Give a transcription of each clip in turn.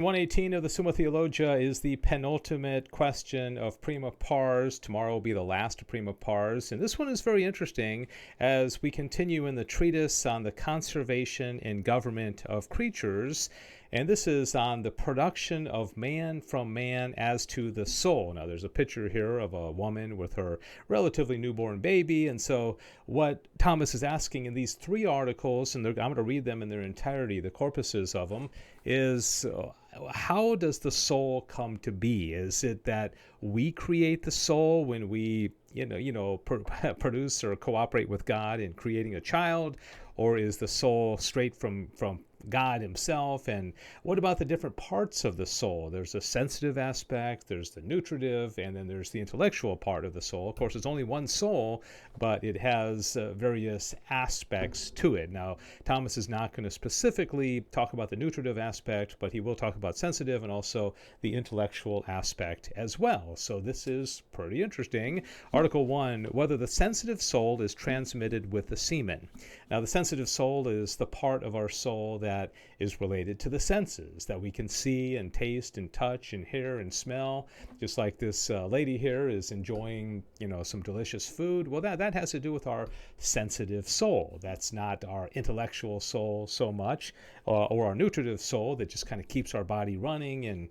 118 of the Summa Theologia is the penultimate question of Prima Pars. Tomorrow will be the last of Prima Pars. And this one is very interesting as we continue in the treatise on the conservation and government of creatures. And this is on the production of man from man as to the soul. Now, there's a picture here of a woman with her relatively newborn baby. And so what Thomas is asking in these three articles, and I'm going to read them in their entirety, the corpuses of them, is how does the soul come to be? Is it that we create the soul when we produce or cooperate with God in creating a child, or is the soul straight from God himself? And what about the different parts of the soul? There's a sensitive aspect, there's the nutritive, and then there's the intellectual part of the soul. Of course, it's only one soul, but it has various aspects to it. Now, Thomas is not going to specifically talk about the nutritive aspect, but he will talk about sensitive and also the intellectual aspect as well. So this is pretty interesting. Article 1, whether the sensitive soul is transmitted with the semen. Now, the sensitive soul is the part of our soul that is related to the senses, that we can see and taste and touch and hear and smell, just like this lady here is enjoying, some delicious food. Well, that has to do with our sensitive soul. That's not our intellectual soul so much, or our nutritive soul that just kind of keeps our body running, and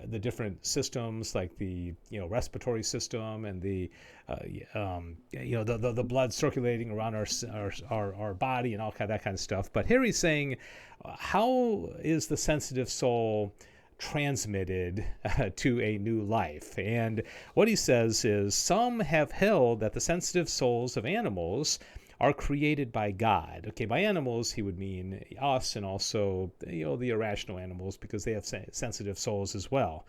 the different systems like the respiratory system and the blood circulating around our body and all that kind of stuff. But here he's saying, how is the sensitive soul transmitted to a new life? And what he says is, some have held that the sensitive souls of animals are created by God. Okay, by animals, he would mean us and also, the irrational animals, because they have sensitive souls as well.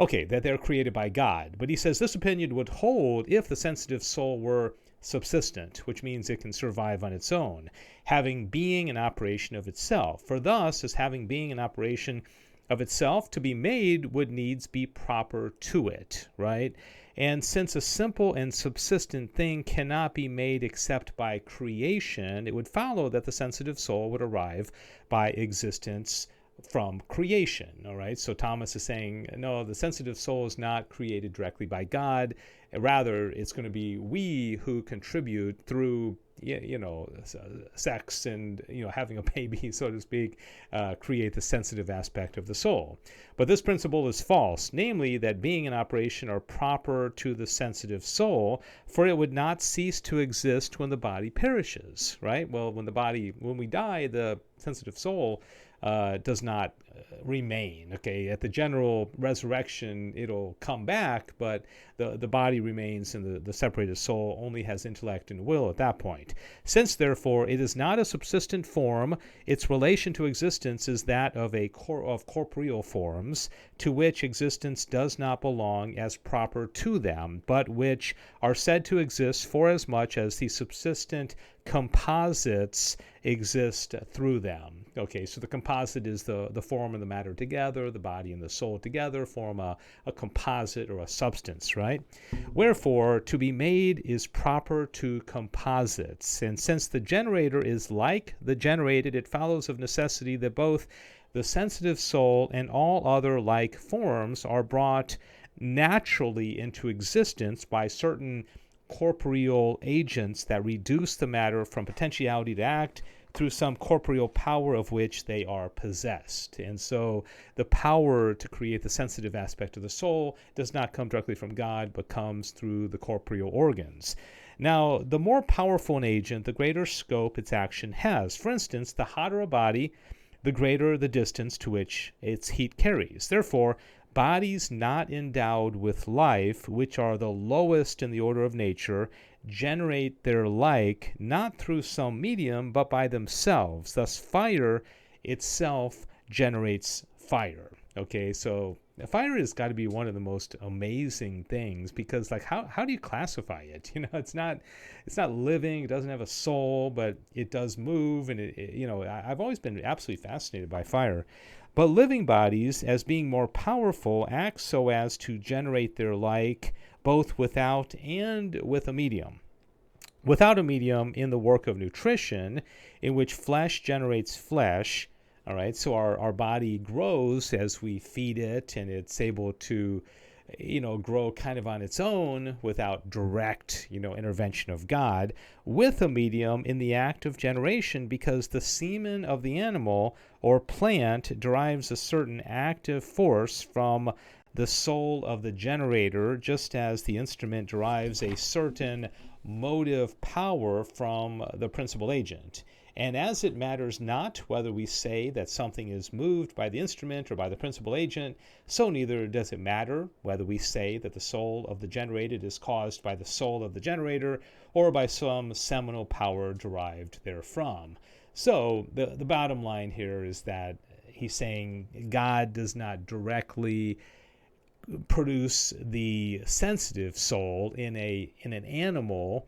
Okay, that they're created by God. But he says this opinion would hold if the sensitive soul were subsistent, which means it can survive on its own, having being and operation of itself. For thus, as having being and operation of itself, to be made would needs be proper to it, right? And since a simple and subsistent thing cannot be made except by creation, it would follow that the sensitive soul would arrive by existence from creation. All right, so Thomas is saying, no, the sensitive soul is not created directly by God. Rather, it's going to be we who contribute through sex and having a baby, so to speak, create the sensitive aspect of the soul. But this principle is false, namely that being and operation are proper to the sensitive soul, for it would not cease to exist when the body perishes, right? Well, when we die, the sensitive soul does not remain. Okay, at the general resurrection, it'll come back, but the body remains, and the separated soul only has intellect and will at that point. Since, therefore, it is not a subsistent form, its relation to existence is that of corporeal forms, to which existence does not belong as proper to them, but which are said to exist forasmuch as the subsistent composites exist through them. Okay, so the composite is the form and the matter together, the body and the soul together form a composite or a substance, right? Wherefore, to be made is proper to composites. And since the generator is like the generated, it follows of necessity that both the sensitive soul and all other like forms are brought naturally into existence by certain corporeal agents that reduce the matter from potentiality to act through some corporeal power of which they are possessed. And so the power to create the sensitive aspect of the soul does not come directly from God, but comes through the corporeal organs. Now, the more powerful an agent, the greater scope its action has. For instance, the hotter a body, the greater the distance to which its heat carries. Therefore, bodies not endowed with life, which are the lowest in the order of nature, generate their like not through some medium, but by themselves. Thus, fire itself generates fire. Okay, so fire has got to be one of the most amazing things, because how do you classify it? It's not living, it doesn't have a soul, but it does move, and I've always been absolutely fascinated by fire. But living bodies, as being more powerful, act so as to generate their like both without and with a medium. Without a medium in the work of nutrition, in which flesh generates flesh, All right, so our body grows as we feed it, and it's able to grow kind of on its own without direct, intervention of God with a medium in the act of generation, because the semen of the animal or plant derives a certain active force from the soul of the generator, just as the instrument derives a certain motive power from the principal agent. And as it matters not whether we say that something is moved by the instrument or by the principal agent, so neither does it matter whether we say that the soul of the generated is caused by the soul of the generator or by some seminal power derived therefrom. So the bottom line here is that he's saying God does not directly produce the sensitive soul in an animal.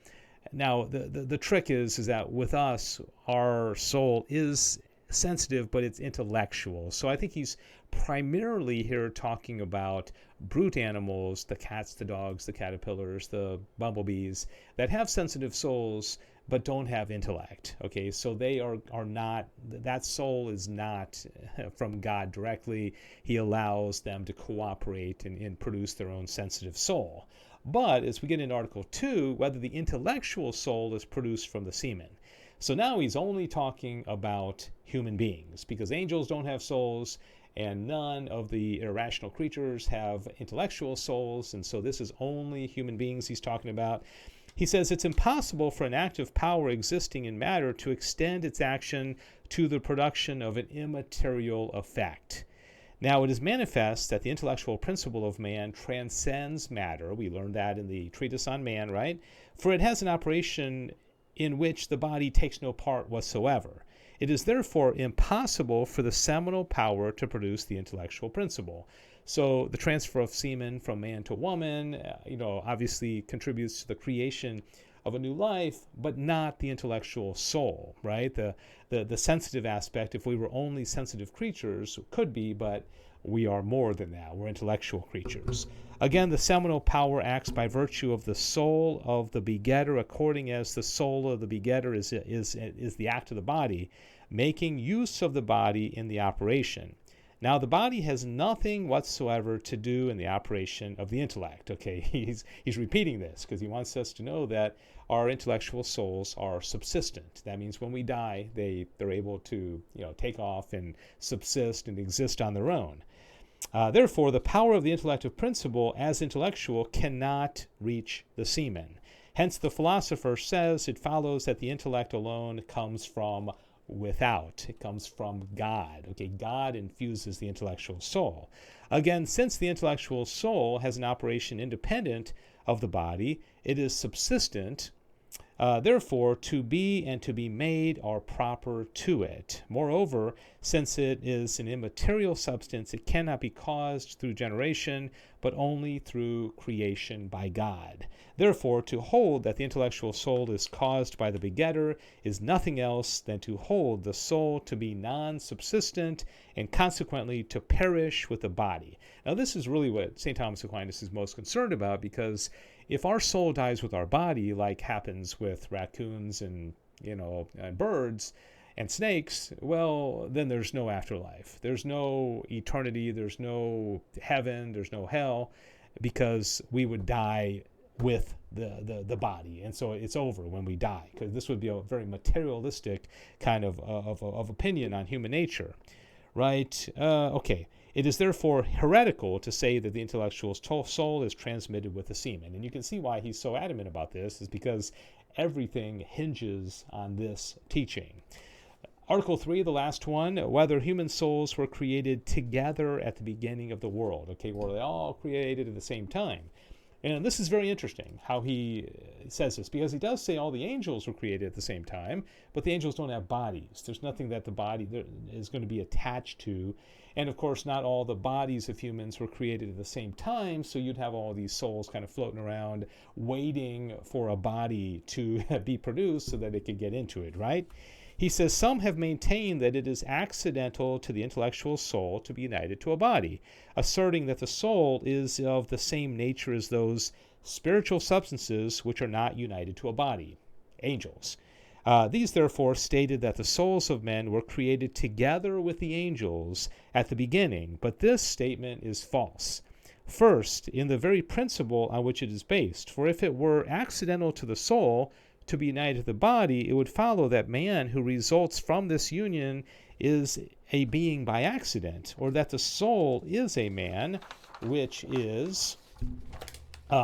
Now, the trick is that with us, our soul is sensitive, but it's intellectual. So I think he's primarily here talking about brute animals, the cats, the dogs, the caterpillars, the bumblebees, that have sensitive souls but don't have intellect. Okay, so they are not, that soul is not from God directly. He allows them to cooperate and produce their own sensitive soul. But as we get into Article 2, whether the intellectual soul is produced from the semen. So now he's only talking about human beings, because angels don't have souls, and none of the irrational creatures have intellectual souls, and so this is only human beings he's talking about. He says it's impossible for an active power existing in matter to extend its action to the production of an immaterial effect. Now, it is manifest that the intellectual principle of man transcends matter. We learned that in the treatise on man, right? For it has an operation in which the body takes no part whatsoever. It is therefore impossible for the seminal power to produce the intellectual principle. So the transfer of semen from man to woman, obviously contributes to the creation of a new life, but not the intellectual soul, right? The sensitive aspect, if we were only sensitive creatures, could be, but we are more than that. We're intellectual creatures. Again, the seminal power acts by virtue of the soul of the begetter, according as the soul of the begetter is the act of the body, making use of the body in the operation. Now, the body has nothing whatsoever to do in the operation of the intellect. Okay, he's repeating this because he wants us to know that our intellectual souls are subsistent. That means when we die, they're able to take off and subsist and exist on their own. Therefore, the power of the intellective principle as intellectual cannot reach the semen. Hence, the philosopher says it follows that the intellect alone comes from without. It comes from God. Okay, God infuses the intellectual soul. Again, since the intellectual soul has an operation independent of the body, it is subsistent. Therefore, to be and to be made are proper to it. Moreover, since it is an immaterial substance, it cannot be caused through generation, but only through creation by God. Therefore, to hold that the intellectual soul is caused by the begetter is nothing else than to hold the soul to be non-subsistent and consequently to perish with the body. Now, this is really what St. Thomas Aquinas is most concerned about, because if our soul dies with our body, like happens with raccoons and birds and snakes, well, then there's no afterlife. There's no eternity. There's no heaven. There's no hell, because we would die with the body, and so it's over when we die. Because this would be a very materialistic kind of opinion on human nature, right? Okay. It is therefore heretical to say that the intellectual soul is transmitted with the semen. And you can see why he's so adamant about this, is because everything hinges on this teaching. Article 3, the last one, whether human souls were created together at the beginning of the world. Okay, were they all created at the same time? And this is very interesting how he says this, because he does say all the angels were created at the same time, but the angels don't have bodies. There's nothing that the body is going to be attached to. And of course, not all the bodies of humans were created at the same time, so you'd have all these souls kind of floating around waiting for a body to be produced so that they could get into it, right? He says, some have maintained that it is accidental to the intellectual soul to be united to a body, asserting that the soul is of the same nature as those spiritual substances which are not united to a body, angels. These therefore stated that the souls of men were created together with the angels at the beginning, but this statement is false. First, in the very principle on which it is based, for if it were accidental to the soul to be united to the body, it would follow that man who results from this union is a being by accident, or that the soul is a man, which is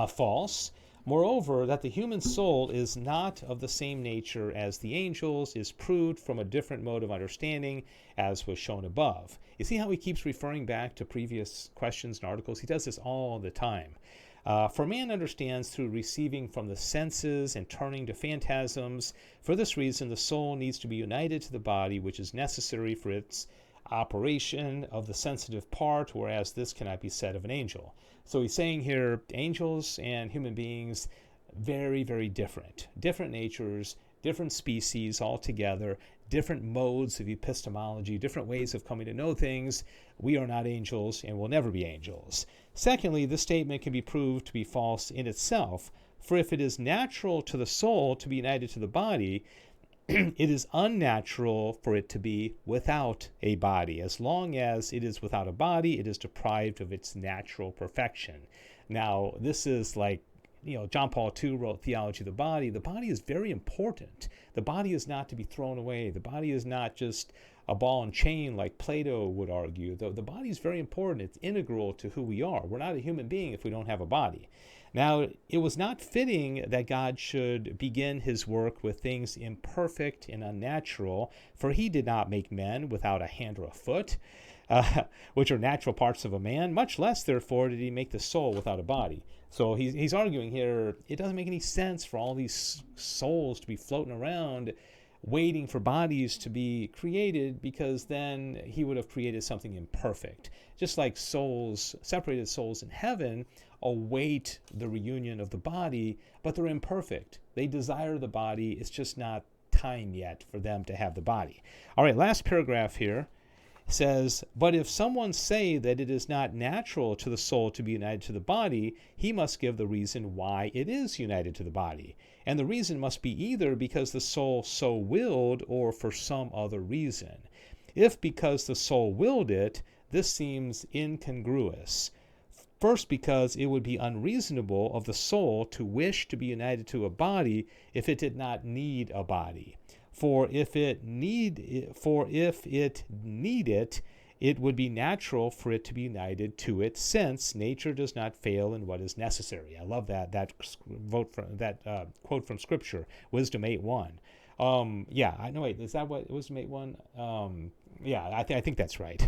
false. Moreover, that the human soul is not of the same nature as the angels is proved from a different mode of understanding, as was shown above. You see how he keeps referring back to previous questions and articles? He does this all the time. For man understands through receiving from the senses and turning to phantasms. For this reason, the soul needs to be united to the body, which is necessary for its operation of the sensitive part, whereas this cannot be said of an angel. So he's saying here, angels and human beings, very, very different. Different natures, different species altogether, different modes of epistemology, different ways of coming to know things. We are not angels and will never be angels. Secondly, this statement can be proved to be false in itself, for if it is natural to the soul to be united to the body, it is unnatural for it to be without a body. As long as it is without a body, it is deprived of its natural perfection. Now, this is like, John Paul II wrote Theology of the Body. The body is very important. The body is not to be thrown away. The body is not just a ball and chain like Plato would argue. The body is very important. It's integral to who we are. We're not a human being if we don't have a body. Now, it was not fitting that God should begin his work with things imperfect and unnatural, for he did not make men without a hand or a foot, which are natural parts of a man. Much less, therefore, did he make the soul without a body. So he's arguing here, it doesn't make any sense for all these souls to be floating around waiting for bodies to be created, because then he would have created something imperfect. Just like souls, separated souls in heaven, await the reunion of the body, but they're imperfect. They desire the body. It's just not time yet for them to have the body. All right, last paragraph here says, but if someone say that it is not natural to the soul to be united to the body, he must give the reason why it is united to the body. And the reason must be either because the soul so willed or for some other reason. If because the soul willed it, this seems incongruous. First, because it would be unreasonable of the soul to wish to be united to a body if it did not need a body. For if it need it, it would be natural for it to be united to it, since nature does not fail in what is necessary. I love that quote from Scripture, Wisdom 8:1. Is that what Wisdom 8:1? I think that's right.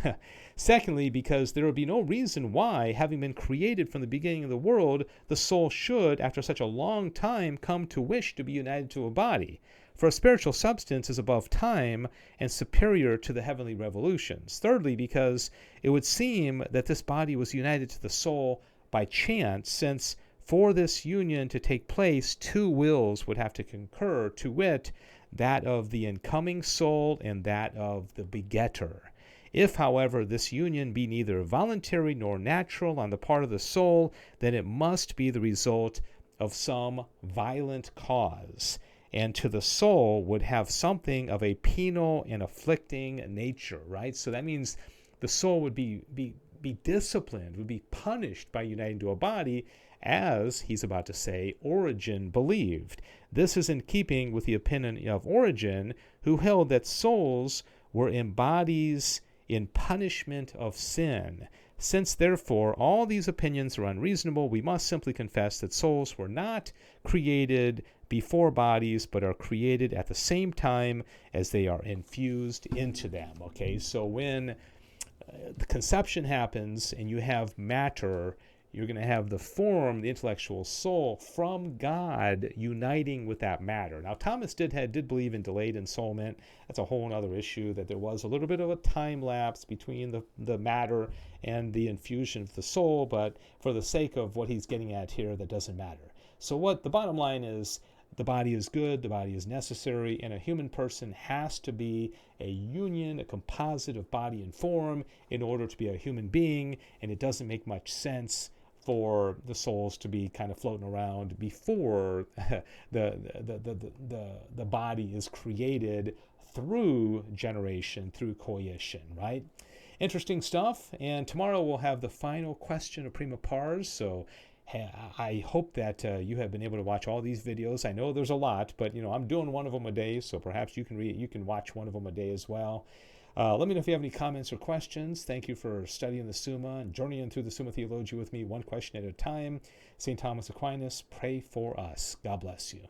Secondly, because there would be no reason why, having been created from the beginning of the world, the soul should, after such a long time, come to wish to be united to a body. For a spiritual substance is above time and superior to the heavenly revolutions. Thirdly, because it would seem that this body was united to the soul by chance, since for this union to take place, two wills would have to concur, to wit, that of the incoming soul and that of the begetter. If, however, this union be neither voluntary nor natural on the part of the soul, then it must be the result of some violent cause, and to the soul would have something of a penal and afflicting nature, right? So that means the soul would be disciplined, would be punished by uniting to a body, as he's about to say, Origen believed. This is in keeping with the opinion of Origen, who held that souls were embodies in punishment of sin. Since, therefore, all these opinions are unreasonable, we must simply confess that souls were not created before bodies, but are created at the same time as they are infused into them. Okay, so when the conception happens and you have matter, you're going to have the form, the intellectual soul, from God uniting with that matter. Now, Thomas did believe in delayed ensoulment. That's a whole other issue, that there was a little bit of a time lapse between the matter and the infusion of the soul, but for the sake of what he's getting at here, that doesn't matter. So what the bottom line is, the body is good, the body is necessary, and a human person has to be a union, a composite of body and form in order to be a human being, and it doesn't make much sense for the souls to be kind of floating around before the body is created through generation, through coition, right? Interesting stuff. And tomorrow we'll have the final question of Prima Pars. So I hope that you have been able to watch all these videos. I know there's a lot, but I'm doing one of them a day, so perhaps you can watch one of them a day as well. Let me know if you have any comments or questions. Thank you for studying the Summa and journeying through the Summa Theologia with me, one question at a time. St. Thomas Aquinas, pray for us. God bless you.